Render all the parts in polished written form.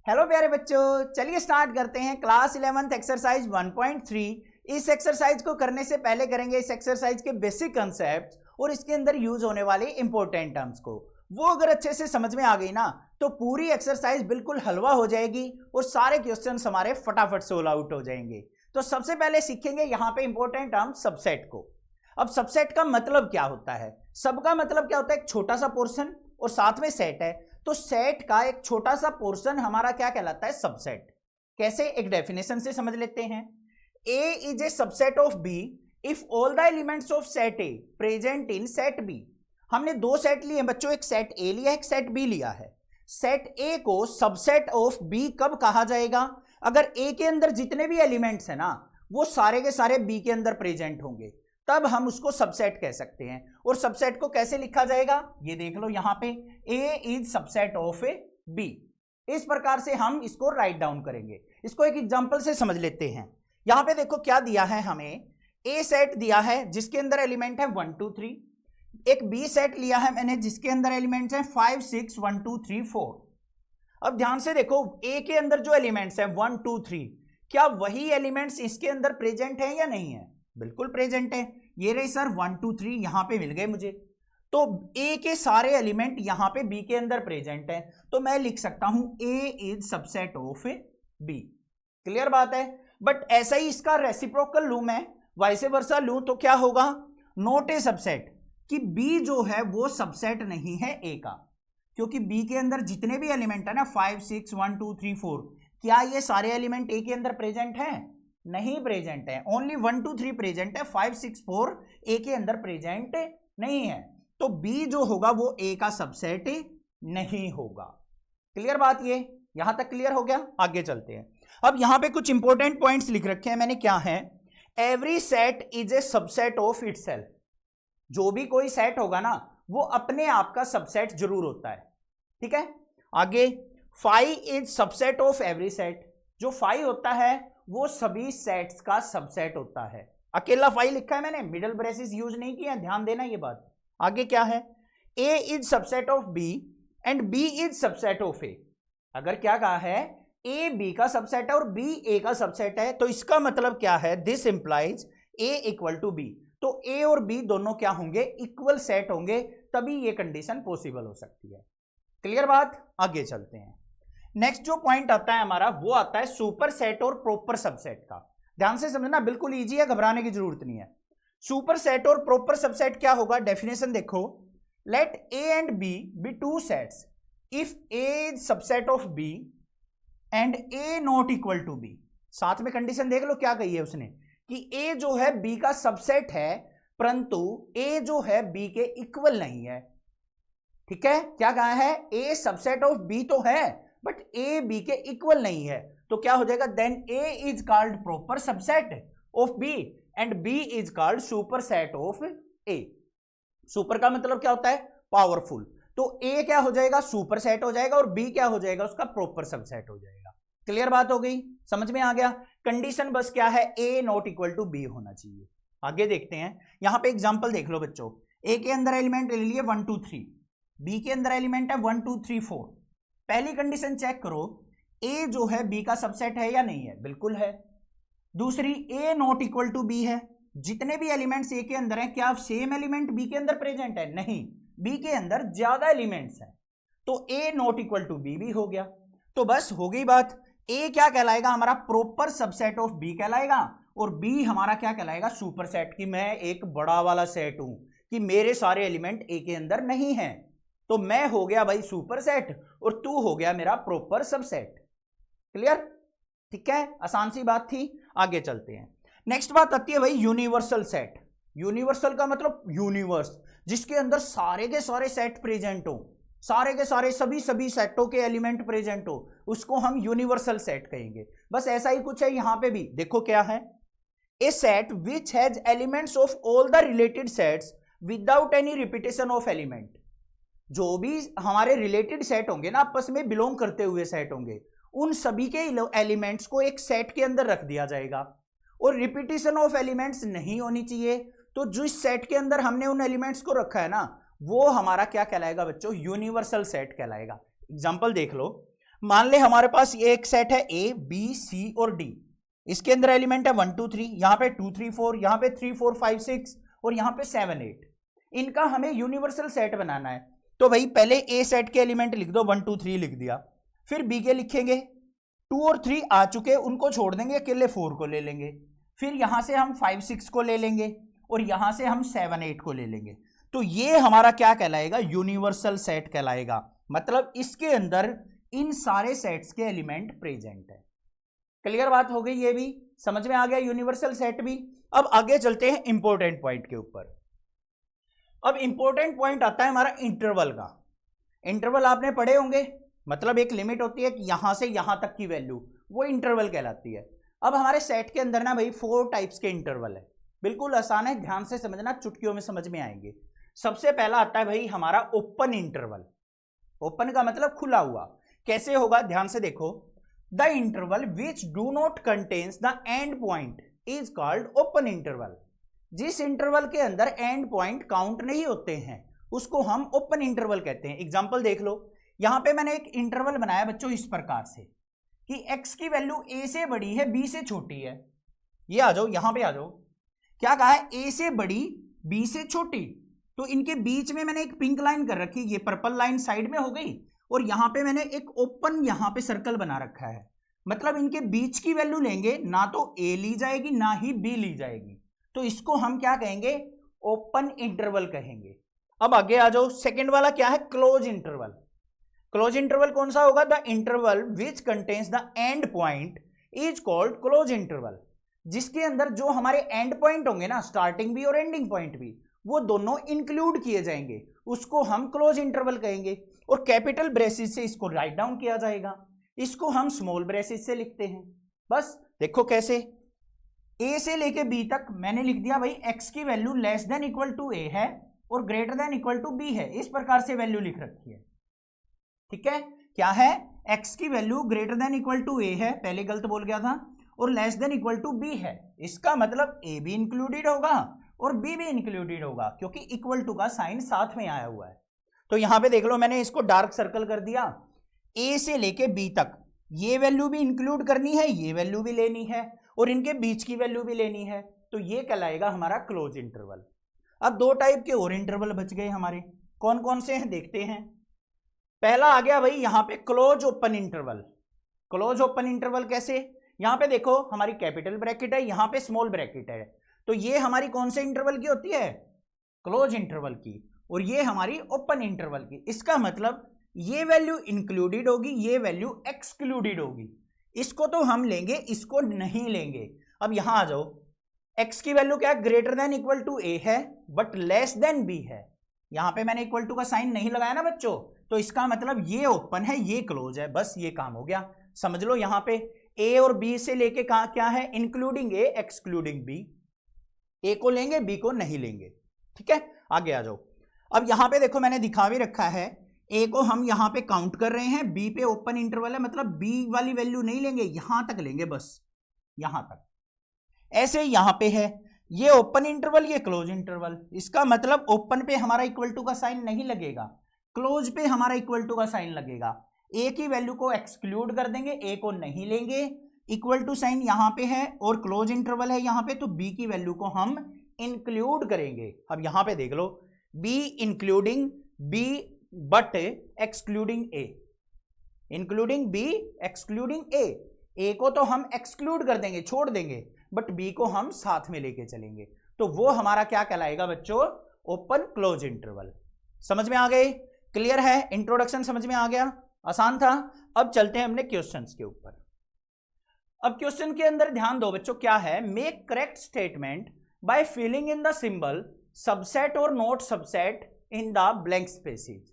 Hello प्यारे बच्चों, चलिए स्टार्ट करते हैं क्लास 11th एक्सरसाइज 1.3। इस एक्सरसाइज को करने से पहले करेंगे इस एक्सरसाइज के बेसिक कंसेप्ट और इसके अंदर यूज होने वाले इंपॉर्टेंट टर्म्स को। वो अगर अच्छे से समझ में आ गई ना तो पूरी एक्सरसाइज बिल्कुल हलवा हो जाएगी और सारे क्वेश्चंस हमारे फटाफट सोल्व आउट हो जाएंगे। तो सबसे पहले सीखेंगे यहाँ पे इंपॉर्टेंट टर्म सबसेट को। अब सबसेट का मतलब क्या होता है? सबका मतलब क्या होता है? एक छोटा सा पोर्शन और साथ में सेट है, तो सेट का एक छोटा सा पोर्शन हमारा क्या कहलाता है? सबसेट। कैसे? एक डेफिनेशन से समझ लेते हैं। A is a subset of B if all the elements of set A present in set B. हमने दो सेट लिए बच्चों, एक सेट ए लिया एक सेट बी लिया है। सेट ए को सबसेट ऑफ बी कब कहा जाएगा? अगर ए के अंदर जितने भी एलिमेंट्स है ना वो सारे के सारे बी के अंदर प्रेजेंट होंगे, तब हम उसको सबसेट कह सकते हैं। और सबसेट को कैसे लिखा जाएगा ये देख लो यहाँ पे, A is subset of A B. इस प्रकार से हम इसको राइट डाउन करेंगे। इसको एक एग्जांपल से समझ लेते हैं। यहाँ पे देखो क्या दिया है हमें, ए सेट दिया है जिसके अंदर एलिमेंट है 1 2 3। एक बी सेट लिया है मैंने जिसके अंदर एलिमेंट्स हैं 5 6 1 2 3 4। अब ध्यान से देखो, ए के अंदर जो एलिमेंट्स हैं 1 2 3, क्या वही एलिमेंट्स इसके अंदर प्रेजेंट है या नहीं है? बिल्कुल प्रेजेंट है। ये रहे सर 1 2 3 यहां पे मिल गए मुझे, तो ए के सारे एलिमेंट यहां पे बी के अंदर प्रेजेंट है, तो मैं लिख सकता हूं A is subset of B. Clear बात है? बट ऐसा ही इसका रेसिप्रोकल लूं मैं, वाइस वर्सा लूं तो क्या होगा? नॉट ए सबसेट, कि बी जो है वो सबसेट नहीं है ए का, क्योंकि बी के अंदर जितने भी एलिमेंट है ना 5 6 1 2 3 4, क्या ये सारे एलिमेंट ए के अंदर प्रेजेंट है? नहीं प्रेजेंट है। ओनली 1 2 3 प्रेजेंट है, 5 6 4 ए के अंदर प्रेजेंट नहीं है। तो बी जो होगा वो ए का सबसेट नहीं होगा। क्लियर बात? ये यहां तक क्लियर हो गया? आगे चलते हैं। अब यहां पे कुछ इंपॉर्टेंट पॉइंट्स लिख रखे हैं मैंने, क्या है? Every set is a subset of itself. जो भी कोई सेट होगा ना वो अपने आप का सबसेट जरूर होता है। ठीक है, आगे phi is subset of every set. जो फाई होता है वो सभी सेट्स का सबसेट होता है। अकेला फाई लिखा है मैंने, मिडल ब्रेसेस यूज नहीं किया, ध्यान देना ये बात। आगे क्या है? A is subset of B and B is subset of A. अगर क्या कहा है, ए बी का सबसेट है और बी ए का सबसेट है, तो इसका मतलब क्या है? This implies A equal to B. तो ए और बी दोनों क्या होंगे? इक्वल सेट होंगे, तभी ये कंडीशन पॉसिबल हो सकती है। क्लियर बात? आगे चलते हैं। नेक्स्ट जो पॉइंट आता है हमारा वो आता है सुपर सेट और प्रॉपर सबसेट का। ध्यान से समझना, बिल्कुल इजी है, घबराने की जरूरत नहीं है। सुपर सेट और प्रॉपर सबसेट क्या होगा? डेफिनेशन देखो, let A and B B two sets if A is subset of B and A not equal to B. साथ में कंडीशन देख लो क्या कही है उसने, कि ए जो है बी का सबसेट है परंतु ए जो है बी के इक्वल नहीं है। ठीक है, क्या कहा है? ए सबसेट ऑफ बी तो है बट ए बी के इक्वल नहीं है, तो क्या हो जाएगा? Then A is called proper subset of B and B is called super set of A. Super का मतलब क्या होता है? पावरफुल। तो ए क्या हो जाएगा? सुपर सेट हो जाएगा और बी क्या हो जाएगा? उसका प्रॉपर सबसेट हो जाएगा। क्लियर बात हो गई? समझ में आ गया? कंडीशन बस क्या है? ए नॉट इक्वल टू बी होना चाहिए। आगे देखते हैं, यहां पे एग्जांपल देख लो बच्चों। ए के अंदर एलिमेंट ले लिए 1 2 3, बी के अंदर एलिमेंट है 1 2 3 4। पहली कंडीशन चेक करो, ए जो है बी का सबसेट है या नहीं है? बिल्कुल है। दूसरी, ए नॉट इक्वल टू बी है। जितने भी एलिमेंट्स ए के अंदर हैं क्या सेम एलिमेंट बी के अंदर प्रेजेंट है? नहीं, बी के अंदर ज्यादा एलिमेंट्स हैं, तो ए नॉट इक्वल टू बी भी हो गया। तो बस हो गई बात। ए क्या कहलाएगा? हमारा प्रॉपर सबसेट ऑफ बी कहलाएगा और बी हमारा क्या कहलाएगा? Super set. कि मैं एक बड़ा वाला सेट हूं, कि मेरे सारे एलिमेंट ए के अंदर नहीं हैं, तो मैं हो गया भाई सुपर सेट और तू हो गया मेरा प्रॉपर सबसेट। क्लियर? ठीक है, आसान सी बात थी। आगे चलते हैं। नेक्स्ट बात आती है भाई यूनिवर्सल सेट। यूनिवर्सल का मतलब यूनिवर्स, जिसके अंदर सारे के सारे सेट प्रेजेंट हो, सारे के सारे सभी सेटों के एलिमेंट प्रेजेंट हो, उसको हम यूनिवर्सल सेट कहेंगे। बस ऐसा ही कुछ है यहां पे भी। देखो क्या है, a set which has elements of all the related sets without any repetition of element. जो भी हमारे रिलेटेड सेट होंगे ना, आपस में बिलोंग करते हुए सेट होंगे, उन सभी के एलिमेंट्स को एक सेट के अंदर रख दिया जाएगा और रिपीटेशन ऑफ एलिमेंट्स नहीं होनी चाहिए। तो जिस सेट के अंदर हमने उन एलिमेंट्स को रखा है ना, वो हमारा क्या कहलाएगा बच्चों? यूनिवर्सल सेट कहलाएगा। एग्जांपल देख लो, मान ले हमारे पास ये एक सेट है ए बी सी और डी, इसके अंदर एलिमेंट है 1 2 3, यहां पे 2 3 4, यहां पे 3 4 5 6 और यहां पे 7 8। इनका हमें यूनिवर्सल सेट बनाना है। तो भाई पहले ए सेट के एलिमेंट लिख दो, 1 2 3 लिख दिया, फिर बी के लिखेंगे, 2 और 3 आ चुके, उनको छोड़ देंगे, अकेले 4 को ले लेंगे, फिर यहां से हम 5 6 को ले लेंगे और यहां से हम 7 8 को ले लेंगे। तो ये हमारा क्या कहलाएगा, यूनिवर्सल सेट कहलाएगा। मतलब इसके अंदर इन सारे सेट्स के एलिमेंट प्रेजेंट है। क्लियर बात हो गई, ये भी समझ में आ गया, यूनिवर्सल सेट भी। अब आगे चलते हैं इंपॉर्टेंट पॉइंट के ऊपर। अब इंपॉर्टेंट पॉइंट आता है हमारा इंटरवल का। इंटरवल आपने पढ़े होंगे, मतलब एक लिमिट होती है कि यहां से यहां तक की वैल्यू, वो इंटरवल कहलाती है। अब हमारे सेट के अंदर ना भाई 4 टाइप्स के इंटरवल है, बिल्कुल आसान है, ध्यान से समझना, चुटकियों में समझ में आएंगे। सबसे पहला आता है भाई हमारा ओपन इंटरवल। ओपन का मतलब खुला हुआ। कैसे होगा, ध्यान से देखो, the interval which do not contains the end point is called open interval. जिस इंटरवल के अंदर एंड पॉइंट काउंट नहीं होते हैं उसको हम ओपन इंटरवल कहते हैं। एग्जांपल देख लो, यहां पे मैंने एक इंटरवल बनाया बच्चों इस प्रकार से कि x की वैल्यू a से बड़ी है b से छोटी है। ये आ जाओ, यहां पे आ जाओ, क्या कहा है, a से बड़ी b से छोटी। तो इनके बीच में मैंने एक पिंक लाइन कर रखी, ये पर्पल लाइन साइड में हो गई, और यहां पे मैंने एक ओपन यहां पे सर्कल बना रखा है। मतलब इनके बीच की वैल्यू लेंगे, ना तो a ली जाएगी ना ही b ली जाएगी, तो इसको हम क्या कहेंगे, ओपन इंटरवल कहेंगे। अब आगे आ जाओ, सेकंड वाला क्या है, क्लोज इंटरवल। क्लोज इंटरवल कौन सा होगा, the interval which contains the end point is called close interval. जिसके अंदर जो हमारे एंड पॉइंट होंगे ना, स्टार्टिंग भी और एंडिंग पॉइंट भी, वो दोनों इंक्लूड किए जाएंगे, उसको हम क्लोज इंटरवल कहेंगे। और कैपिटल ब्रेसिस से इसको राइट डाउन किया जाएगा, इसको हम स्मॉल ब्रेसिस से लिखते हैं। बस देखो कैसे, ए से लेके बी तक मैंने लिख दिया भाई x की value less than equal to a है और greater than equal to b है, इस प्रकार से वैल्यू लिख रखी है। ठीक है, क्या है, x की value greater than equal to a है, पहले गलत बोल गया था, और less than equal to b है। इसका मतलब a भी इंक्लूडेड होगा और b भी इंक्लूडेड होगा, क्योंकि इक्वल टू का साइन साथ में आया हुआ है। तो यहां पे देख लो, मैंने इसको डार्क सर्कल कर दिया, a से लेके b तक ये वैल्यू भी इंक्लूड करनी है, ये वैल्यू भी लेनी है, और इनके बीच की वैल्यू भी लेनी है, तो ये कहलाएगा हमारा क्लोज इंटरवल। अब 2 टाइप के और इंटरवल बच गए हमारे, कौन कौन से हैं देखते हैं। पहला आ गया भाई यहां पे close open interval. Close open interval कैसे, यहां पे देखो हमारी कैपिटल ब्रैकेट है, यहां पे स्मॉल ब्रैकेट है, तो ये हमारी कौन से इंटरवल की होती है, क्लोज इंटरवल की, और ये हमारी ओपन इंटरवल की। इसका मतलब ये वैल्यू इंक्लूडेड होगी, ये वैल्यू एक्सक्लूडेड होगी। इसको तो हम लेंगे, इसको नहीं लेंगे। अब यहां आ जाओ, x की वैल्यू क्या है, greater than equal to a है बट लेस देन b है। यहां पे मैंने इक्वल टू का साइन नहीं लगाया ना बच्चों, तो इसका मतलब ये ओपन है, ये क्लोज है, बस ये काम हो गया। समझ लो, यहां पे a और b से लेके क्या है, including a excluding b, a को लेंगे b को नहीं लेंगे। ठीक है, आगे आ जाओ। अब यहां पे देखो मैंने दिखा भी रखा है, ए को हम यहां पे काउंट कर रहे हैं, बी पे ओपन इंटरवल है, मतलब बी वाली वैल्यू नहीं लेंगे, यहां तक लेंगे, बस यहां तक। ऐसे यहां पे है ये ओपन इंटरवल, ये क्लोज इंटरवल। इसका मतलब ओपन पे हमारा इक्वल टू का साइन नहीं लगेगा, क्लोज पे हमारा इक्वल टू का साइन लगेगा। ए की वैल्यू को एक्सक्लूड कर देंगे, ए को नहीं लेंगे, इक्वल टू साइन यहां पे है और क्लोज इंटरवल है यहां पे, तो बी की वैल्यू को हम इंक्लूड करेंगे। अब यहां पे देख लो, B including B but excluding A, including B excluding A. A को तो हम एक्सक्लूड कर देंगे, छोड़ देंगे, बट बी को हम साथ में लेके चलेंगे, तो वो हमारा क्या कहलाएगा बच्चों, ओपन क्लोज इंटरवल। समझ में आ गए, क्लियर है, इंट्रोडक्शन समझ में आ गया, आसान था। अब चलते हैं अपने क्वेश्चंस के ऊपर। अब क्वेश्चन के अंदर ध्यान दो बच्चों, क्या है, make correct statement by filling in the symbol subset और not subset in the blank spaces.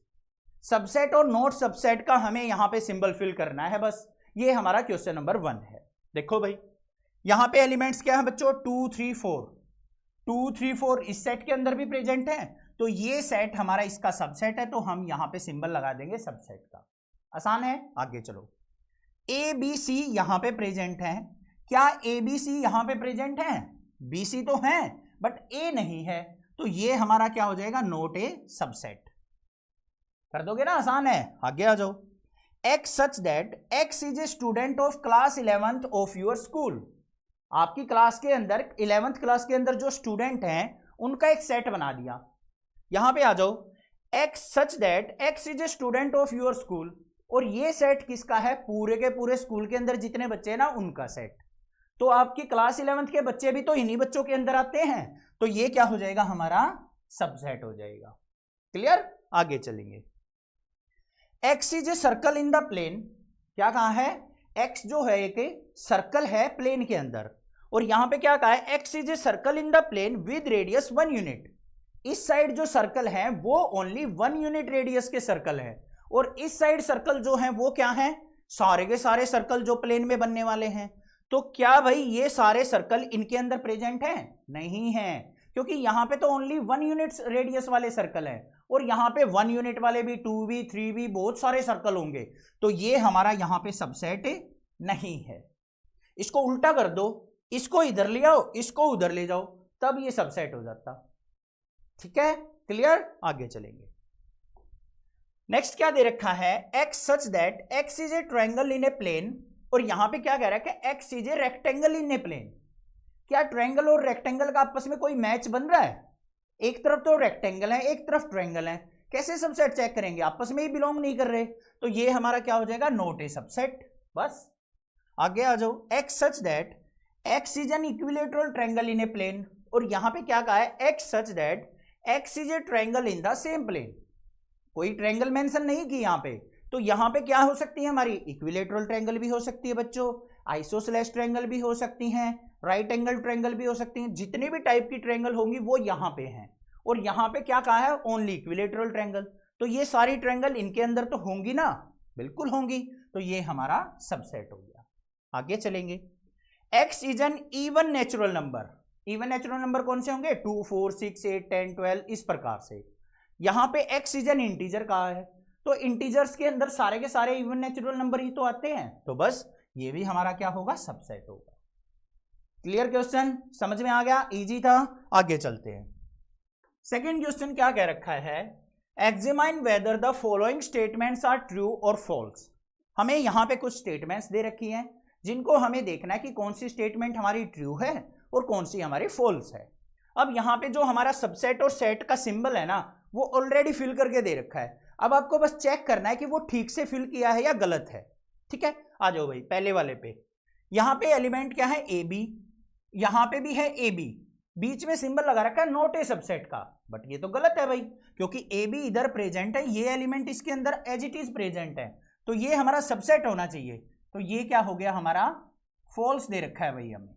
Subset और नॉट सबसेट का हमें यहां पे सिंबल फिल करना है, बस ये हमारा क्वेश्चन नंबर 1 है। देखो भाई, यहां पे एलिमेंट्स क्या है बच्चों, 2 3 4, 2 3 4 इस सेट के अंदर भी प्रेजेंट है, तो ये सेट हमारा इसका सबसेट है, तो हम यहां पे सिंबल लगा देंगे सबसेट का। आसान है, आगे चलो। ए बी सी यहां पे प्रेजेंट है, क्या ए बी सी यहां पे प्रेजेंट है, बी सी तो है बट ए नहीं है, तो ये हमारा क्या हो जाएगा, नॉट ए सबसेट। कर दोगे ना, आसान है, आगे आ जाओ। X such that X is a student of class 11th of your school. आपकी क्लास के अंदर 11th क्लास के अंदर जो स्टूडेंट हैं उनका एक सेट बना दिया। यहां पे आ जाओ, X such that X is a student of your school, और ये सेट किसका है? पूरे के पूरे स्कूल के अंदर जितने बच्चे हैं ना उनका सेट। तो आपकी क्लास 11th के बच्चे भी तो इन्हीं बच्चों के अंदर आते हैं, तो ये क्या हो जाएगा? हमारा सबसेट हो जाएगा। क्लियर? आगे चलेंगे। X is a circle in the plane. क्या कहा है? एक्स जो है एक सर्कल है प्लेन के अंदर, और यहां पे क्या कहा है? X is a circle in the plane with radius 1 unit. इस साइड जो सर्कल है वो ओनली 1 यूनिट रेडियस के सर्कल है, और इस साइड सर्कल जो है वो क्या है? सारे के सारे सर्कल जो प्लेन में बनने वाले हैं। तो क्या भाई ये सारे सर्कल इनके अंदर प्रेजेंट हैं? नहीं है, क्योंकि यहां पे तो ओनली 1 यूनिट रेडियस वाले सर्कल है, और यहां पे 1 यूनिट वाले भी, 2 भी, 3 भी, बहुत सारे सर्कल होंगे। तो ये हमारा यहां पे सबसेट नहीं है। इसको उल्टा कर दो, इसको इधर ले आओ, इसको उधर ले जाओ, तब ये सबसेट हो जाता। ठीक है? क्लियर? आगे चलेंगे। नेक्स्ट क्या दे रखा है? X such that X is a triangle in a plane, और यहां पे क्या कह रहा है कि X is a rectangle in a plane. क्या ट्रायंगल और रेक्टेंगल का आपस में कोई मैच बन रहा है? एक तरफ तो रेक्टेंगल है, एक तरफ ट्रायंगल है, कैसे सबसेट चेक करेंगे? आपस में ही बिलोंग नहीं कर रहे, तो ये हमारा क्या हो जाएगा? Not a subset. बस आगे आ जाओ। X such that X is an equilateral triangle in a plane, और यहां पे क्या कहा है? X such that X is a triangle in the same plane. कोई ट्रायंगल मेंशन नहीं की यहां पे, तो यहां पे क्या हो सकती है हमारी? इक्विलेटरल ट्रायंगल भी हो सकती है बच्चों, आइसोसेलेस ट्रायंगल भी हो सकती हैं, राइट एंगल ट्रायंगल भी हो सकती हैं। जितनी भी टाइप की ट्रायंगल होंगी वो यहां पे हैं, और यहां पे क्या कहा है? Only equilateral triangle. तो ये सारी ट्रायंगल इनके अंदर तो होंगी ना? बिल्कुल होंगी, तो ये हमारा सबसेट हो गया। आगे चलेंगे। X is N even natural number. Even natural number कौन से होंगे? 2, 4, 6, 8, 10, 12, इस प्रकार से। यहां पे एक्स इज एन इंटीजर कहा है, तो इंटीजर्स के अंदर सारे के सारे इवन नेचुरल नंबर ही तो आते हैं, तो बस ये भी हमारा क्या होगा? सबसेट होगा। Clear question? समझ में आ गया? इजी था। आगे चलते हैं। सेकेंड क्वेश्चन क्या कह रखा है? Examine whether the following statements are true और फॉल्स। हमें यहां पे कुछ स्टेटमेंट्स दे रखी हैं, जिनको हमें देखना है कि कौन सी स्टेटमेंट हमारी ट्रू है और कौन सी हमारी फॉल्स है। अब यहां पे जो हमारा सबसेट और सेट का सिंबल है ना, वो ऑलरेडी फिल करके दे रखा है। अब आपको बस चेक करना है कि वो ठीक से फिल किया है या गलत है। ठीक है? आ जाओ भाई पहले वाले पे। यहां पे एलिमेंट क्या है? ए बी, यहां पे भी है ए बी, बीच में सिंबल लगा रखा है नॉट ए सबसेट का, बट ये तो गलत है भाई, क्योंकि ए बी इधर प्रेजेंट है, ये एलिमेंट इसके अंदर एज इट इज प्रेजेंट है, तो ये हमारा सबसेट होना चाहिए। तो ये क्या हो गया? हमारा फॉल्स दे रखा है भाई हमें।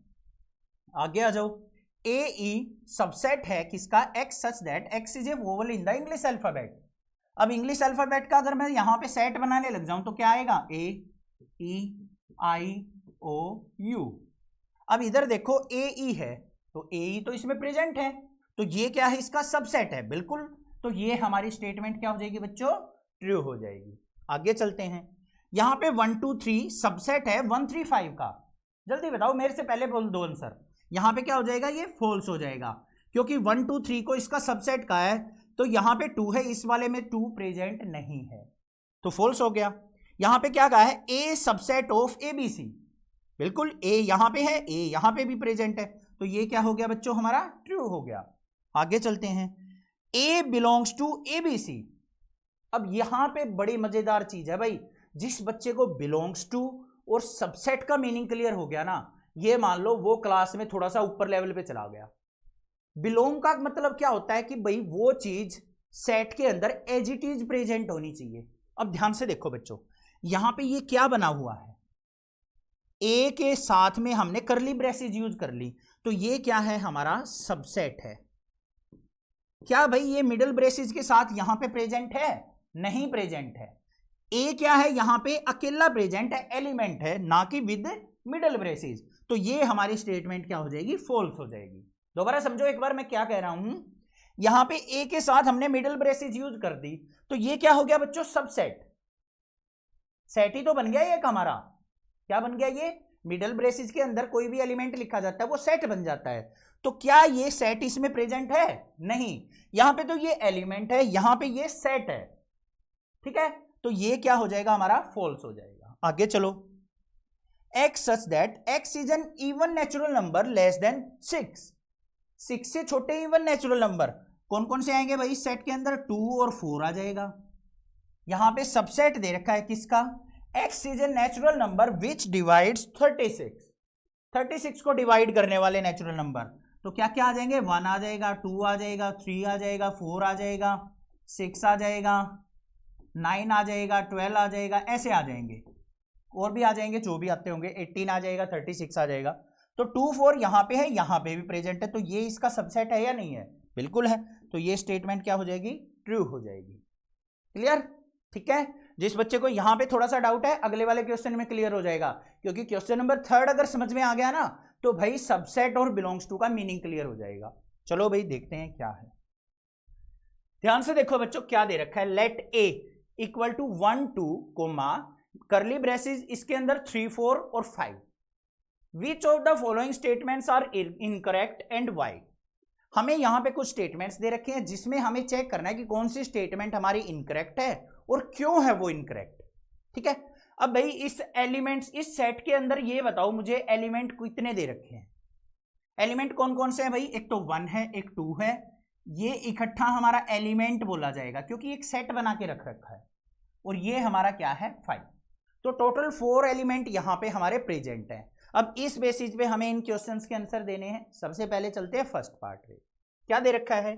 आगे आ जाओ। ए ई सबसेट है किसका? X such that X is A vowel in the English alphabet. अब इंग्लिश अल्फाबेट का अगर मैं यहां पे सेट बनाने लग जाऊं तो क्या आएगा? ए ई आई ओ यू। अब इधर देखो ए ई है, तो ए ई तो इसमें प्रेजेंट है, तो ये क्या है? इसका सबसेट है बिल्कुल। तो ये हमारी स्टेटमेंट क्या हो जाएगी बच्चों? ट्रू हो जाएगी। आगे चलते हैं। यहां पे 1 2 3 सबसेट है 1 3 5 का। जल्दी बताओ, मेरे से पहले बोल दो आंसर। यहां पे क्या हो जाएगा? ये फॉल्स हो जाएगा, क्योंकि 1 2 3 को इसका सबसेट का है, तो यहां पे 2 है, इस वाले में 2 प्रेजेंट नहीं है, तो फॉल्स हो गया। यहां पे क्या कहा है? A subset of A B C. बिल्कुल, ए यहां पे है, ए यहां पे भी प्रेजेंट है, तो ये क्या हो गया बच्चों? हमारा ट्रू हो गया। आगे चलते हैं। A belongs to A B C. अब यहां पे बड़ी मजेदार चीज है भाई, जिस बच्चे को बिलोंग्स टू और सबसेट का मीनिंग क्लियर हो गया ना, ये मान लो वो क्लास में थोड़ा सा ऊपर लेवल पे चला गया। बिलोंग का मतलब क्या होता है कि भाई वो चीज सेट के अंदर एज इट इज प्रेजेंट होनी चाहिए। अब ध्यान से देखो बच्चों, यहां पे ये क्या बना हुआ है? ए के साथ में हमने करली ब्रेसेस यूज कर ली, तो ये क्या है? हमारा सबसेट है। क्या भाई ये मिडिल ब्रेसेस के साथ यहां पे प्रेजेंट है? नहीं प्रेजेंट है। ए क्या है? यहां पे अकेला प्रेजेंट है, एलिमेंट है, ना कि विद मिडिल ब्रेसेस, तो ये हमारी स्टेटमेंट क्या हो जाएगी? फॉल्स हो जाएगी। दोबारा समझो एक बार मैं क्या कह रहा हूं। यहां पे ए के साथ हमने मिडिल ब्रेसेस यूज कर दी, तो ये क्या हो गया बच्चों? सबसेट। सेट ही तो बन गया ये एक हमारा। क्या बन गया ये? मिडिल ब्रेसेस के अंदर कोई भी एलिमेंट लिखा जाता है वो सेट बन जाता है, तो क्या ये सेट इसमें प्रेजेंट है? नहीं। यहां पे तो ये एलिमेंट है, यहां पे ये सेट है। ठीक है, तो ये क्या हो जाएगा हमारा फॉल्स हो जाएगा। आगे चलो, x such that x is an even natural number less than 6 से छोटे इवन नेचुरल नंबर कौन कौन से आएंगे भाई सेट के अंदर, 2 और 4 आ जाएगा। यहां पे सबसेट दे रखा है किसका, x is a natural number which divides 36 को डिवाइड करने वाले नेचुरल नंबर, तो क्या क्या आ जाएंगे, 1 आ जाएगा, 2 आ जाएगा, 3 आ जाएगा, 4 आ जाएगा, 6 आ जाएगा, 9 आ जाएगा, 12 आ जाएगा, ऐसे आ जाएंगे, और भी आ जाएंगे जो भी आते होंगे, 18 आ जाएगा, 36 आ जाएगा। तो 2 4 यहां पे है, यहां पे भी प्रेजेंट है, तो ये इसका सबसेट है या नहीं है, बिल्कुल है। तो ये स्टेटमेंट क्या हो जाएगी, ट्रू हो जाएगी। क्लियर, ठीक है। जिस बच्चे को यहां पे थोड़ा सा डाउट है अगले वाले क्वेश्चन में क्लियर हो जाएगा, क्योंकि क्वेश्चन नंबर 3 अगर समझ में आ गया ना तो भाई सबसेट और बिलोंग्स टू का मीनिंग क्लियर हो जाएगा। चलो भाई देखते हैं क्या है, ध्यान से देखो बच्चों क्या दे रखा है, let A equal to 1 2 comma curly braces, इसके अंदर 3 4 और 5, which of the following statements are incorrect and why. हमें यहां पे कुछ स्टेटमेंट्स दे रखे हैं जिसमें हमें चेक करना है कि कौन सी स्टेटमेंट हमारी इनकरेक्ट है और क्यों है वो इनकरेक्ट, ठीक है। अब भाई इस एलिमेंट्स, इस सेट के अंदर ये बताओ मुझे एलिमेंट कितने दे रखे हैं, एलिमेंट कौन कौन से हैं भाई, एक तो 1 है, एक 2 है, ये इकट्ठा हमारा एलिमेंट बोला जाएगा क्योंकि एक सेट बना के रख रखा है, और ये हमारा क्या है 5, तो टोटल 4 एलिमेंट यहां पे हमारे प्रेजेंट है। अब इस बेसिस पे हमें इन क्वेश्चंस के आंसर देने हैं। सबसे पहले चलते हैं फर्स्ट पार्ट पे, क्या दे रखा है,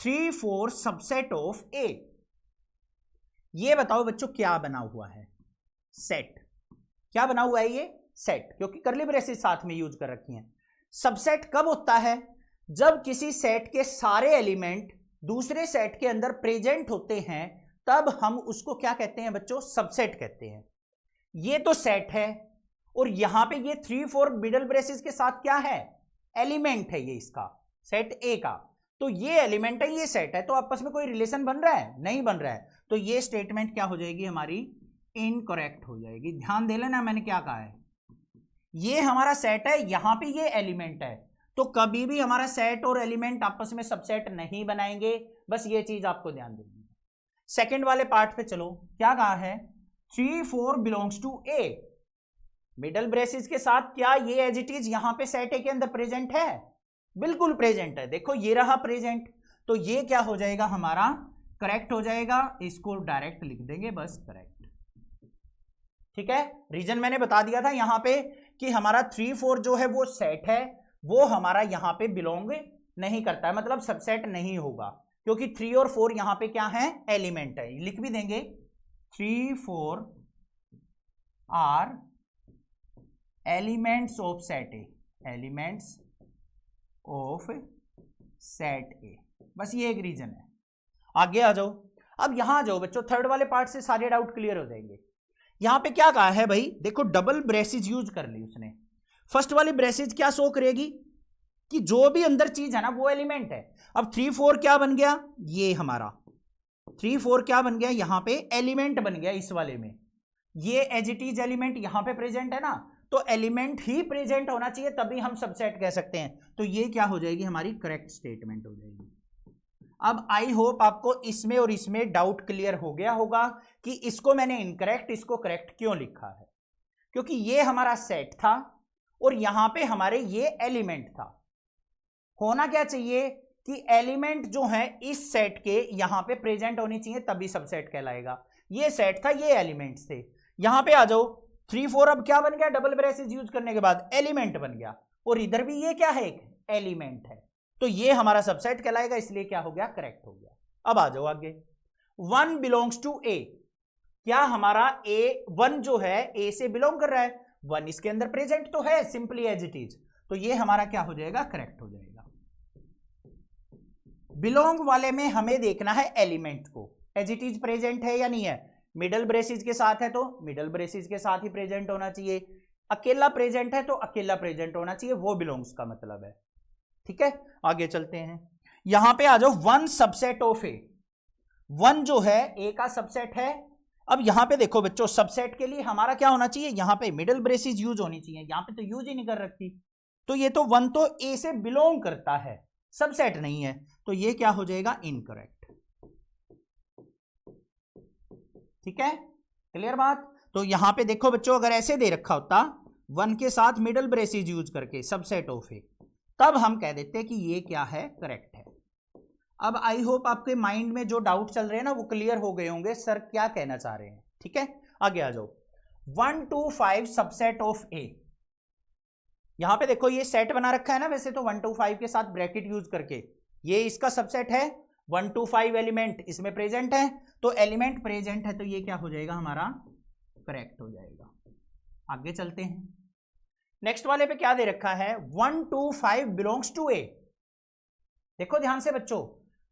3 4 सबसेट ऑफ ए। ये बताओ बच्चों क्या बना हुआ है, सेट, क्या बना हुआ है ये सेट, क्योंकि करली ब्रेसेस साथ में यूज कर रखी हैं। सबसेट कब होता है, जब किसी सेट के सारे एलिमेंट दूसरे सेट के अंदर प्रेजेंट होते हैं, तब हम उसको क्या कहते हैं बच्चों, सबसेट कहते हैं। ये तो सेट है, और यहां पे ये 3 4 मिडल ब्रेसेस के साथ क्या है, एलिमेंट है, ये इसका सेट ए का, तो ये एलिमेंट है, ये सेट है, तो आपस में कोई रिलेशन बन रहा है, नहीं बन रहा है, तो ये स्टेटमेंट क्या हो जाएगी हमारी, इनकरेक्ट हो जाएगी। ध्यान दे लेना मैंने क्या कहा है, ये हमारा सेट है, यहां पे ये एलिमेंट है, तो कभी भी हमारा सेट और एलिमेंट आपस में सबसेट नहीं बनाएंगे, बस ये चीज आपको ध्यान देनी है। सेकंड वाले पार्ट पे चलो, क्या कहा है, 3 4 belongs to A, middle braces के साथ क्या ये एज इट इज यहां पे सेट ए के अंदर प्रेजेंट है, बिल्कुल प्रेजेंट है, देखो ये रहा प्रेजेंट, तो ये क्या हो जाएगा हमारा करेक्ट हो जाएगा, इसको डायरेक्ट लिख देंगे बस करेक्ट, ठीक है। रीजन मैंने बता दिया था यहां पे कि हमारा 3 4 जो है वो सेट है, वो हमारा यहां पे बिलोंग नहीं करता है, मतलब सबसेट नहीं होगा, क्योंकि 3 और 4 यहां पे क्या है, एलिमेंट है, लिख भी देंगे 3 4 are elements of set A, elements of set A, बस ये एक रीजन है। आगे आ जाओ, अब यहां आ जाओ बच्चों, थर्ड वाले पार्ट से सारे डाउट क्लियर हो जाएंगे। यहां पे क्या कहा है भाई, देखो डबल ब्रेसेस यूज कर ली उसने, फर्स्ट वाली ब्रेसेस क्या शो करेगी कि जो भी अंदर चीज है ना वो एलिमेंट है। अब 3 4 क्या बन गया, ये हमारा 3 4 क्या बन गया, यहां पे एलिमेंट बन गया इस वाले में, ये एज इट इज एलिमेंट यहां पे प्रेजेंट है ना, तो एलिमेंट ही प्रेजेंट होना चाहिए तभी हम सबसेट कह सकते हैं, तो ये क्या हो जाएगी हमारी करेक्ट स्टेटमेंट हो जाएगी। अब आई होप आपको इसमें और इसमें डाउट क्लियर हो गया होगा कि इसको मैंने इनकरेक्ट, इसको करेक्ट क्यों लिखा है, क्योंकि ये हमारा सेट था और यहां पे हमारे ये एलिमेंट था। होना क्या चाहिए कि एलिमेंट जो है इस सेट के यहां पे प्रेजेंट होनी चाहिए तभी सबसेट कहलाएगा। ये सेट था, ये एलिमेंट्स थे। यहां पे आ जाओ, 3 4 अब क्या बन गया, डबल ब्रेसेस यूज करने के बाद एलिमेंट बन गया, और इधर भी ये क्या है, एक एलिमेंट है, तो ये हमारा सबसेट कहलाएगा, इसलिए क्या हो गया, करेक्ट हो गया। अब आ जाओ आगे, 1 बिलोंग्स टू ए, क्या हमारा ए 1 जो है ए से बिलोंग कर रहा है, 1 इसके अंदर प्रेजेंट तो है, सिंपली एज इट इज, तो ये हमारा क्या हो जाएगा, करेक्ट हो जाएगा। बिलोंग वाले में हमें देखना है एलिमेंट को, एज इट इज प्रेजेंट है या नहीं है, मिडल ब्रेसेस के साथ है तो मिडल ब्रेसेस के साथ ही प्रेजेंट होना चाहिए, अकेला प्रेजेंट है तो अकेला प्रेजेंट होना चाहिए, वो बिलोंग्स का मतलब है, ठीक है। आगे चलते हैं, यहां पे आ जाओ, 1 सबसेट ऑफ ए, 1 जो है ए का सबसेट है। अब यहां पे देखो बच्चों, सबसेट के लिए हमारा क्या होना चाहिए, यहां पे मिडल ब्रेसेस यूज होनी चाहिए, यहां पे तो यूज ही नहीं कर रखी, तो ये तो 1 तो ए से बिलोंग करता है, सबसेट नहीं है, तो ये क्या हो जाएगा, इनकरेक्ट, ठीक है, क्लियर बात। तो यहां पे देखो बच्चों, अगर ऐसे दे रखा होता 1 के साथ मिडल ब्रेसेज यूज करके सबसेट ऑफ ए, तब हम कह देते कि ये क्या है, करेक्ट है। अब आई होप आपके माइंड में जो डाउट चल रहे हैं ना वो क्लियर हो गए होंगे, सर क्या कहना चाह रहे हैं। ठीक है, आगे आ जाओ। 1 to 5 सबसेट ऑफ ए, यहां पे देखो ये सेट बना रखा है ना वैसे तो 1 to 5 के साथ ब्रैकेट यूज करके, ये इसका सबसेट है। 1 to 5 एलिमेंट इसमें प्रेजेंट है, तो एलिमेंट प्रेजेंट है तो ये क्या हो जाएगा हमारा, करेक्ट हो जाएगा। आगे चलते हैं, नेक्स्ट वाले पे क्या दे रखा है, 1 to 5 बिलोंग्स टू ए। देखो ध्यान से बच्चों,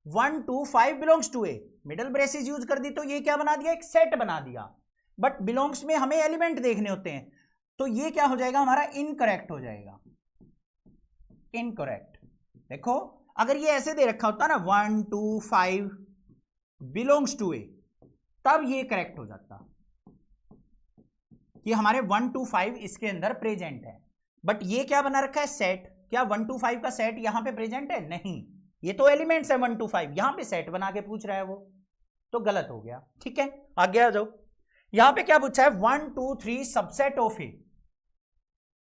1 to 5 belongs to A, middle braces use कर दी तो ये क्या बना दिया, एक सेट बना दिया। बट बिलोंग्स में हमें एलिमेंट देखने होते हैं, तो ये क्या हो जाएगा हमारा, इनकरेक्ट हो जाएगा, इनकरेक्ट। देखो अगर ये ऐसे दे रखा होता ना 1 to 5 बिलोंग्स टू ए, तब ये करेक्ट हो जाता कि हमारे 1 to 5 इसके अंदर प्रेजेंट है। बट ये क्या बना रखा है, सेट। क्या 1 to 5 का सेट यहां पे प्रेजेंट है, नहीं, ये तो एलिमेंट्स है 1 to 5, यहां पे सेट बना के पूछ रहा है वो, तो गलत हो गया। ठीक है, आगे आ जाओ। यहां पे क्या पूछा है, 1 2 3 सबसेट ऑफ ए।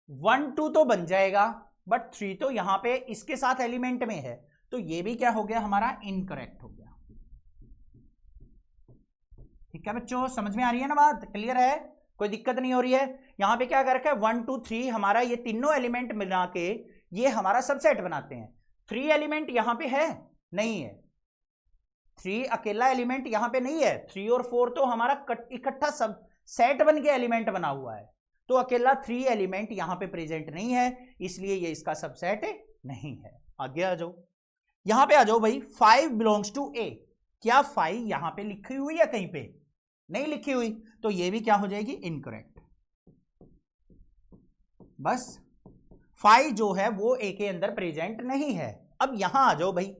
1 2 तो बन जाएगा, बट 3 तो यहां पे इसके साथ एलिमेंट में है, तो ये भी क्या हो गया हमारा, इनकरेक्ट हो गया। ठीक है बच्चों, समझ में आ रही है ना बात, क्लियर है, कोई दिक्कत नहीं हो रही है। यहां पे क्या कर रखा है, 1 2 3 हमारा ये तीनों एलिमेंट मिला के ये हमारा सबसेट बनाते हैं। 3 एलिमेंट यहां पे है, नहीं है, 3 अकेला एलिमेंट यहां पे नहीं है, 3 और 4 तो हमारा इकट्ठा सब सेट बन के एलिमेंट बना हुआ है, तो अकेला 3 एलिमेंट यहां पे प्रेजेंट नहीं है, इसलिए ये इसका सबसेट नहीं है। आगे आ जाओ, यहां पे आ जाओ भाई, 5 बिलोंग्स टू ए। क्या 5 यहां पे लिखी हुई है, कहीं पे नहीं लिखी हुई, तो ये भी क्या हो जाएगी, इनकरेक्ट। बस 5 जो है वो ए के अंदर प्रेजेंट नहीं है। अब यहां आ जाओ भाई,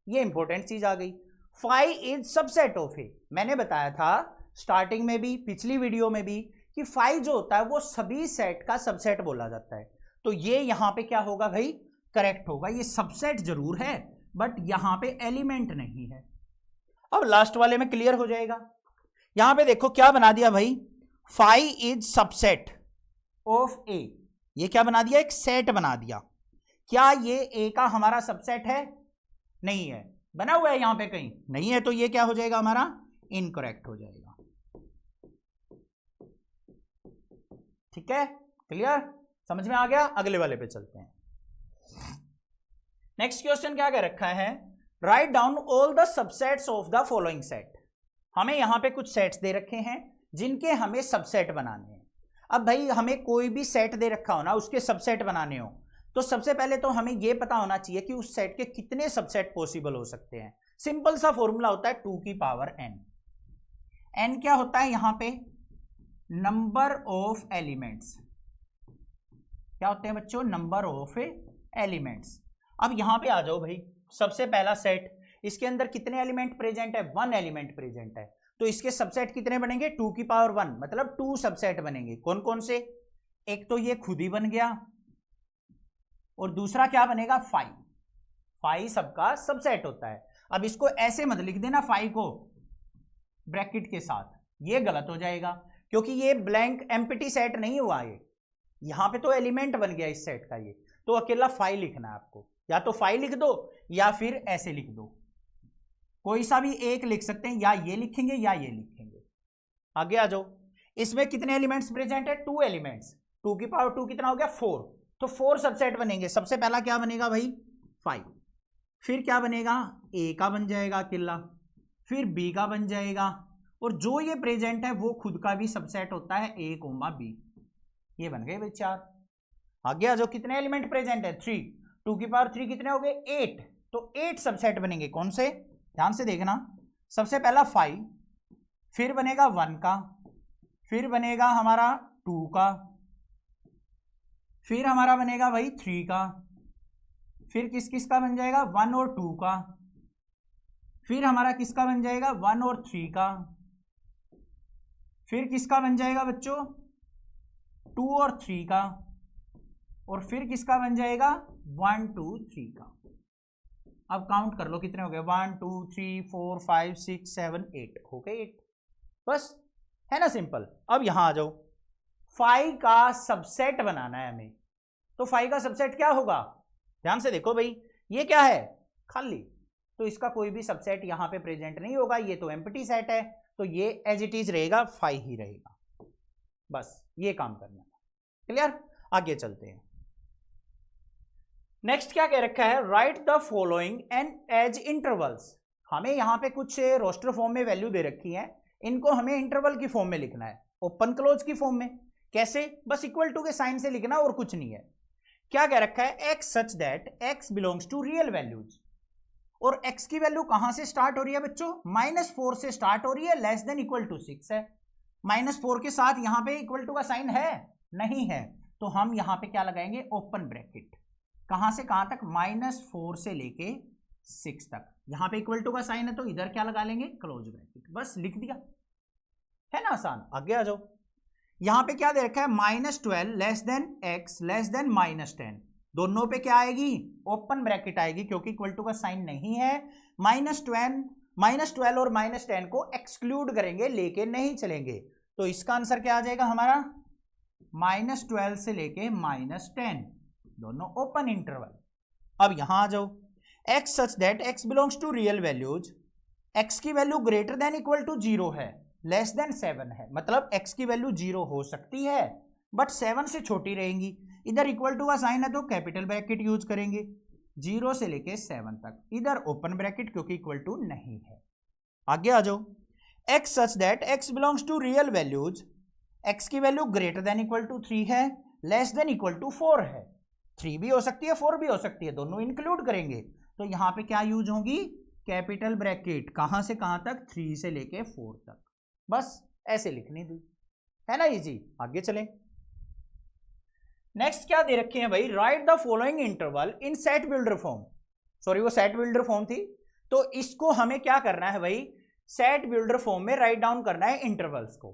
ये इंपॉर्टेंट चीज आ गई, 5 इज सबसेट ऑफ ए। मैंने बताया था स्टार्टिंग में भी, पिछली वीडियो में भी, कि 5 जो होता है वो सभी सेट का सबसेट बोला जाता है, तो ये यहां पे क्या होगा भाई, करेक्ट होगा। ये सबसेट जरूर है बट यहां पे एलिमेंट नहीं है। अब लास्ट वाले में क्लियर हो जाएगा। यहां पे देखो क्या बना दिया भाई, 5 इज सबसेट ऑफ ए, ये क्या बना दिया, एक सेट बना दिया। क्या ये ए का हमारा सबसेट है, नहीं है, बना हुआ है यहां पे कहीं नहीं है, तो ये क्या हो जाएगा हमारा, इनकरेक्ट हो जाएगा। ठीक है, क्लियर, समझ में आ गया। अगले वाले पे चलते हैं। नेक्स्ट क्वेश्चन क्या कह रखा है, write down all the subsets of the following set. हमें यहां पे कुछ सेट्स दे रखे हैं जिनके हमें सबसेट बनाने हैं। अब भाई हमें कोई भी सेट दे रखा हो ना, उसके सबसेट बनाने हो, तो सबसे पहले तो हमें यह पता होना चाहिए कि उस सेट के कितने सबसेट पॉसिबल हो सकते हैं। सिंपल सा फॉर्मूला होता है 2 की पावर n। n क्या होता है यहां पे, नंबर ऑफ एलिमेंट्स। क्या होते हैं बच्चों, नंबर ऑफ एलिमेंट्स। अब यहां पे आ जाओ भाई, सबसे पहला सेट, इसके अंदर कितने एलिमेंट प्रेजेंट है, 1 एलिमेंट प्रेजेंट है, तो इसके सबसेट कितने बनेंगे, 2 की पावर 1, मतलब 2 सबसेट बनेंगे। कौन कौन से, एक तो ये खुद ही बन गया, और दूसरा क्या बनेगा, 5। 5 सबका सबसेट होता है। अब इसको ऐसे मत लिख देना 5 को ब्रैकेट के साथ, ये गलत हो जाएगा, क्योंकि ये ब्लैंक एम्प्टी सेट नहीं हुआ, ये यहां पे तो एलिमेंट बन गया इस सेट का, ये तो अकेला 5 लिखना है आपको, या तो 5 लिख दो या फिर ऐसे लिख दो, कोई सा भी एक लिख सकते हैं, या ये लिखेंगे या ये लिखेंगे। आगे आ जाओ, इसमें कितने एलिमेंट्स प्रेजेंट है, 2 एलिमेंट्स, 2 की पावर 2 कितना हो गया, 4, तो 4 सबसेट बनेंगे। सबसे पहला क्या बनेगा भाई, 5, फिर क्या बनेगा, ए का बन जाएगा अकेला, फिर बी का बन जाएगा, और जो ये प्रेजेंट है वो खुद का भी सबसेट होता है, ए कोमा बी, ये बन गए भाई 4। आगे आ जाओ, कितने एलिमेंट प्रेजेंट है, 3, 2 की पावर 3 कितने हो गए, 8, तो 8 सबसेट बनेंगे। कौन से, ध्यान से देखना, सबसे पहला 5, फिर बनेगा 1 का, फिर बनेगा हमारा 2 का, फिर हमारा बनेगा भाई 3 का, फिर किस किस का बन जाएगा, 1 और 2 का, फिर हमारा किसका बन जाएगा, 1 और 3 का, फिर किसका बन जाएगा बच्चों, 2 और 3 का, और फिर किसका बन जाएगा, 1 2 3 का। अब काउंट कर लो कितने हो गए, 1 2 3 4 5 6 7 8 हो गए 8। बस है ना सिंपल। अब यहां आ जाओ, फाई का सबसेट बनाना है हमें, तो फाई का सबसेट क्या होगा, ध्यान से देखो भाई, ये क्या है खाली, तो इसका कोई भी सबसेट यहां पे प्रेजेंट नहीं होगा, ये तो एम्प्टी सेट है, तो ये एज इट इज रहेगा, फाई ही रहेगा। बस ये काम करना है, क्लियर। आगे चलते हैं। नेक्स्ट क्या कह रखा है, write the following and as intervals. हमें यहां पे कुछ रोस्टर फॉर्म में वैल्यू दे रखी है, इनको हमें इंटरवल की फॉर्म में लिखना है, ओपन क्लोज की फॉर्म में। कैसे, बस इक्वल टू के साइन से लिखना और कुछ नहीं है। क्या कह रखा है, X such that X belongs to real values, और एक्स की वैल्यू कहां से स्टार्ट हो रही है बच्चों, -4 से स्टार्ट हो रही है, लेस देन इक्वल टू 6 है। -4 के साथ यहां पे इक्वल टू का साइन है नहीं है, तो हम यहां पे क्या लगाएंगे, ओपन ब्रैकेट, कहां से कहां तक, -4 से लेके 6 तक। यहां पे इक्वल टू का साइन है तो इधर क्या लगा लेंगे, क्लोज ब्रैकेट, बस लिख दिया, है ना आसान। आगे आ जाओ, यहां पे क्या दे रखा है, -12 less than x less then -10, दोनों पे क्या आएगी, ओपन ब्रैकेट आएगी, क्योंकि इक्वल टू का साइन नहीं है। -12 और -10 को एक्सक्लूड करेंगे, लेके नहीं चलेंगे, तो इसका आंसर क्या आ जाएगा हमारा, -12 से लेके -10, दोनों ओपन इंटरवल। अब यहां आ जाओ, x such that x belongs to real values, x की value greater than equal to 0 है, लेस देन 7 है, मतलब x की वैल्यू 0 हो सकती है बट 7 से छोटी रहेंगी। इधर इक्वल टू का साइन है तो कैपिटल ब्रैकेट यूज करेंगे, 0 से लेके 7 तक, इधर ओपन ब्रैकेट क्योंकि इक्वल टू नहीं है। आगे आ जाओ, x such that x belongs to real values, x की value greater than equal to 3 है, लेस देन इक्वल टू 4 है, 3 भी हो सकती है 4 भी हो सकती है, दोनों इंक्लूड करेंगे, तो यहां पे क्या यूज होगी, कैपिटल ब्रैकेट, कहां से कहां तक, 3 से लेके 4 तक, बस ऐसे लिखनी थी, है ना इजी। आगे चलें, नेक्स्ट क्या दे रखे हैं भाई, right the following interval in set builder form, sorry वो सेट बिल्डर फॉर्म थी, तो इसको हमें क्या करना है भाई, सेट बिल्डर फॉर्म में राइट डाउन करना है इंटरवल्स को।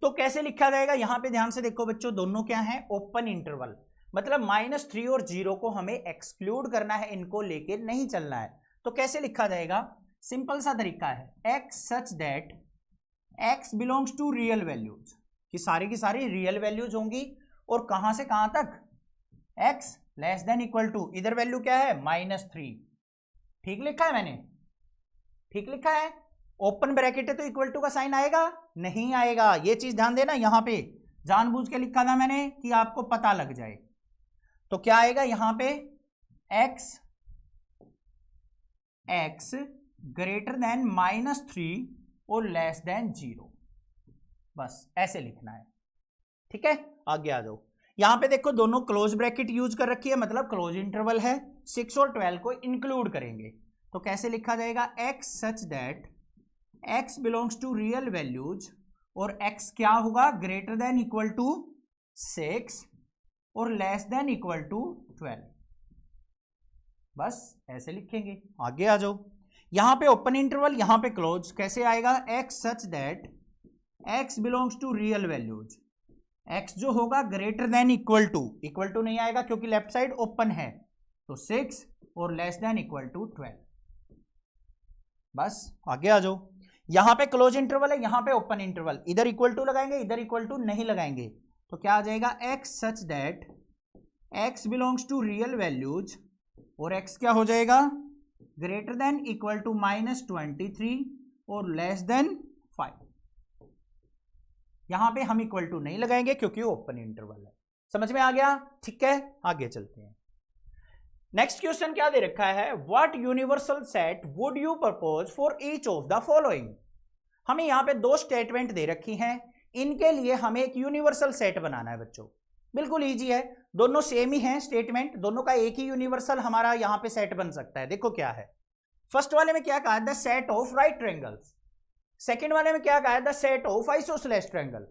तो कैसे लिखा जाएगा, यहां पे ध्यान से देखो बच्चों, दोनों क्या है, ओपन इंटरवल, मतलब -3 और 0 को हमें एक्सक्लूड करना है, इनको लेके नहीं चलना है। तो कैसे लिखा जाएगा, सिंपल सा तरीका है, x such that x belongs to real values, कि सारी की सारी रियल वैल्यूज होंगी, और कहां से कहां तक, x less than equal to, इधर वैल्यू क्या है, -3, ठीक लिखा है मैंने, ठीक लिखा है, ओपन ब्रैकेट है तो इक्वल टू का साइन आएगा नहीं आएगा, ये चीज ध्यान देना, यहां पे जानबूझ के लिखा था मैंने कि आपको पता लग जाए। तो क्या आएगा यहां पे, x ग्रेटर देन -3 और लेस देन 0, बस ऐसे लिखना है, ठीक है। आगे आ जाओ, यहां पे देखो दोनों क्लोज ब्रैकेट यूज कर रखी है, मतलब क्लोज इंटरवल है, 6 और 12 को इंक्लूड करेंगे, तो कैसे लिखा जाएगा, x such that x belongs to real values, और x क्या होगा, ग्रेटर देन इक्वल टू 6 और लेस देन इक्वल टू 12, बस ऐसे लिखेंगे। आगे आ जाओ, यहां पे ओपन इंटरवल, यहां पे क्लोज, कैसे आएगा, x such that x belongs to real values, x जो होगा ग्रेटर देन इक्वल टू नहीं आएगा क्योंकि लेफ्ट साइड ओपन है, तो 6 और लेस देन इक्वल टू 12, बस आगे आ जाओ, यहां पे क्लोज इंटरवल है, यहां पे ओपन इंटरवल, इधर इक्वल टू लगाएंगे, इधर इक्वल टू नहीं लगाएंगे, तो क्या आ जाएगा, x such that x belongs to real values, और x क्या हो जाएगा, ग्रेटर देन इक्वल टू -23 और लेस देन 5, यहां पे हम इक्वल टू नहीं लगाएंगे क्योंकि ओपन इंटरवल है, समझ में आ गया, ठीक है। आगे चलते हैं, नेक्स्ट क्वेश्चन क्या दे रखा है, what universal set would you propose for each of the following. हमें यहां पे 2 स्टेटमेंट दे रखी हैं, इनके लिए हमें एक यूनिवर्सल सेट बनाना है बच्चों, बिल्कुल इजी है, दोनों सेम ही हैं स्टेटमेंट, दोनों का एक ही यूनिवर्सल हमारा यहां पे सेट बन सकता है। देखो क्या है, फर्स्ट वाले में क्या कहा, the set of right triangles, second वाले में क्या कहा है, the set of isosceles triangle.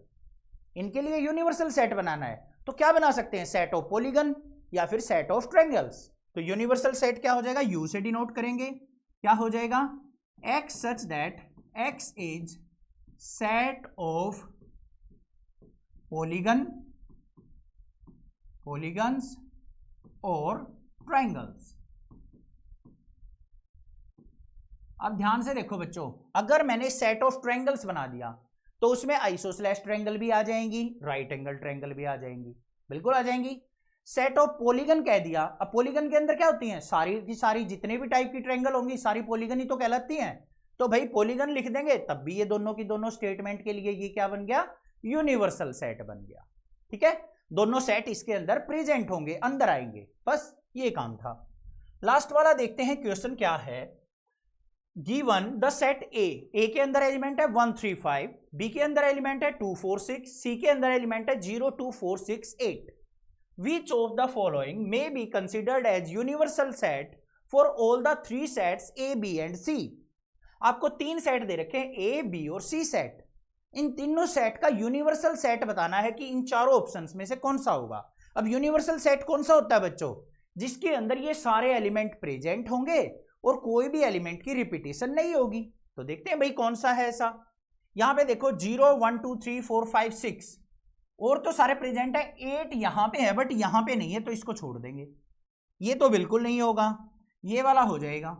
इनके लिए यूनिवर्सल सेट बनाना है, तो क्या बना सकते हैं, सेट ऑफ पॉलीगन या फिर सेट ऑफ ट्रायंगल्स। तो यूनिवर्सल सेट क्या हो जाएगा, यू से डिनोट करेंगे, क्या हो जाएगा, x such that x is set of polygons और ट्रायंगल्स। अब ध्यान से देखो बच्चों, अगर मैंने सेट ऑफ ट्रायंगल्स बना दिया तो उसमें आइसोसेलेस ट्रायंगल भी आ जाएंगी, राइट एंगल ट्रायंगल भी आ जाएंगी, बिल्कुल आ जाएंगी। सेट ऑफ पॉलीगन कह दिया, अब पॉलीगन के अंदर क्या होती हैं, सारी की सारी जितने भी टाइप की ट्रायंगल होंगी सारी पॉलीगन ही तो कहलाती हैं। तो भाई पॉलीगन लिख देंगे, तब भी ये दोनों की दोनों स्टेटमेंट के लिए ये क्या बन गया, यूनिवर्सल सेट बन गया। ठीक है, दोनों सेट इसके अंदर प्रेजेंट होंगे, अंदर आएंगे, बस ये काम था। लास्ट वाला देखते हैं क्वेश्चन क्या है। गिवन द सेट ए के अंदर एलिमेंट है 1 3 5, बी के अंदर एलिमेंट है 2 4 6, सी के अंदर एलिमेंट है 0 2 4 6 8। Which of the following may be considered as universal set for all the three sets A, B and C? आपको तीन सेट दे रखे हैं, ए बी और सी सेट। इन तीनों सेट का यूनिवर्सल सेट बताना है कि इन चारों ऑप्शंस में से कौन सा होगा। अब यूनिवर्सल सेट कौन सा होता है बच्चों, जिसके अंदर ये सारे एलिमेंट प्रेजेंट होंगे और कोई भी एलिमेंट की रिपीटेशन नहीं होगी। तो देखते हैं भाई कौन सा है ऐसा। यहां पे देखो 0 1 2 3 4 5 6 और तो सारे प्रेजेंट है, 8 यहां पे है बट यहां पे नहीं है, तो इसको छोड़ देंगे। ये तो बिल्कुल नहीं होगा, ये वाला हो जाएगा।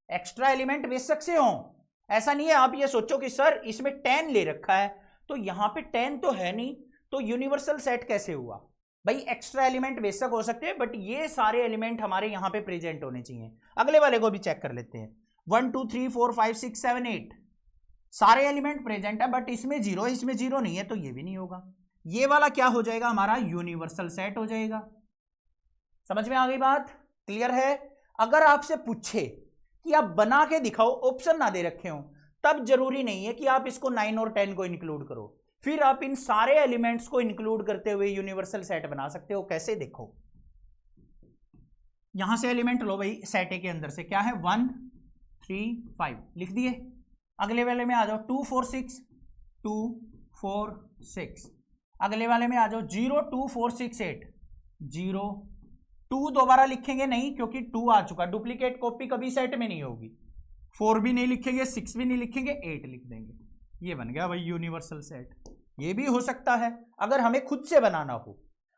एक्स्ट्रा एलिमेंट बेशक से हो, ऐसा नहीं है आप ये सोचो कि सर इसमें 10 ले रखा है तो यहां पे 10 तो है नहीं, तो यूनिवर्सल सेट कैसे हुआ। भाई एक्स्ट्रा एलिमेंट बेशक हो सकते हैं बट ये सारे एलिमेंट हमारे यहां पे प्रेजेंट होने चाहिए। अगले वाले को भी चेक कर लेते हैं। 1 2 3 4 5 6 7 8 सारे एलिमेंट प्रेजेंट है बट इसमें 0 है, इसमें 0 नहीं है, तो ये भी नहीं होगा। ये वाला क्या हो जाएगा, हमारा यूनिवर्सल सेट हो जाएगा। समझ में आ गई बात, क्लियर है। अगर आपसे पूछे कि आप बना के दिखाओ, ऑप्शन ना दे रखे हो, तब जरूरी नहीं है कि आप इसको 9 और 10 को इंक्लूड करो, फिर आप इन सारे एलिमेंट्स को इंक्लूड करते हुए यूनिवर्सल सेट बना सकते हो। कैसे, देखो यहां से एलिमेंट लो भाई, सेट ए के अंदर से क्या है 1 3 5 लिख दिए। अगले वाले में आ जाओ 2 4 6 2 4 6, अगले वाले में आ जाओ 0 2 4 6 8 0 2 दोबारा लिखेंगे नहीं क्योंकि 2 आ चुका, डुप्लीकेट कॉपी कभी सेट में नहीं होगी। 4 भी नहीं लिखेंगे, 6 भी नहीं लिखेंगे, 8 लिख देंगे। ये बन गया भाई यूनिवर्सल सेट। ये भी हो सकता है अगर हमें खुद से बनाना हो,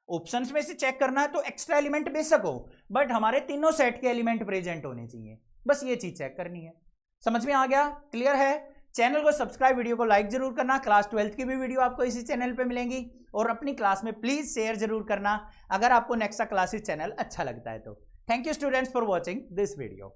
ऑप्शंस में से चेक करना है तो एक्स्ट्रा एलिमेंट बेशक हो बट हमारे तीनों सेट के एलिमेंट प्रेजेंट होने चाहिए, बस ये चीज चेक करनी है। समझ में आ गया, क्लियर है। चैनल को सब्सक्राइब, वीडियो को लाइक जरूर करना। क्लास 12th की भी वीडियो आपको इसी चैनल पे मिलेंगी और अपनी क्लास में प्लीज शेयर जरूर करना अगर आपको नेक्स्ट क्लासेस चैनल अच्छा लगता है तो। Thank you students for watching this video.